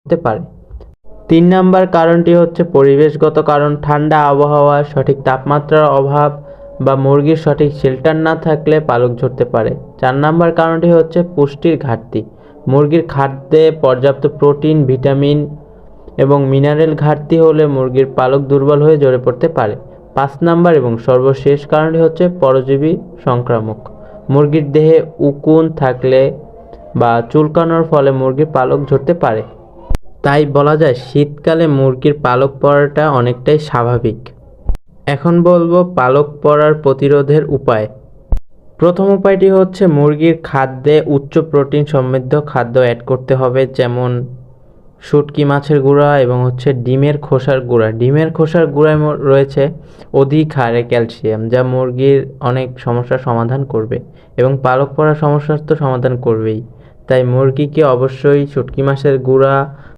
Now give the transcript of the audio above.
হতে পারে। 3 নাম্বার কারণটি হচ্ছে পরিবেশগত কারণ, ঠান্ডা আবহাওয়া, সঠিক তাপমাত্রার অভাব বা মুরগির সঠিক শেল্টার না থাকলে পালক ঝরতে পারে। 4 নাম্বার কারণটি হচ্ছে পুষ্টির ঘাটতি, মুরগির খাদ্যে পর্যাপ্ত প্রোটিন, ভিটামিন এবং মিনারেল ঘাটতি হলে মুরগির পালক দুর্বল হয়ে ঝরে পড়তে পারে। 5 নাম্বার এবং সর্বশেষ কারণটি হচ্ছে পরজীবী সংক্রামক, মুরগির দেহে উকুন থাকলে বা চুলকানোর ফলে মুরগির পালক ঝরতে পারে। তাই বলা যায় শীতকালে মুরগির পালক পড়াটা অনেকটাই স্বাভাবিক। এখন বলবো পালক পড়ার প্রতিরোধের উপায়। প্রথম উপায়টি হচ্ছে মুরগির খাদ্যে উচ্চ প্রোটিন সমৃদ্ধ খাদ্য অ্যাড করতে হবে, যেমন শুটকি মাছের গুঁড়া এবং ডিমের খোসার গুঁড়া। ডিমের খোসার গুঁড়ায় রয়েছে অধিক হারে ক্যালসিয়াম, যা মুরগির অনেক সমস্যার সমাধান করবে এবং পালক পড়ার সমস্যার তো সমাধান করবেই। তাই মুরগিকে অবশ্যই শুটকি মাছের গুঁড়া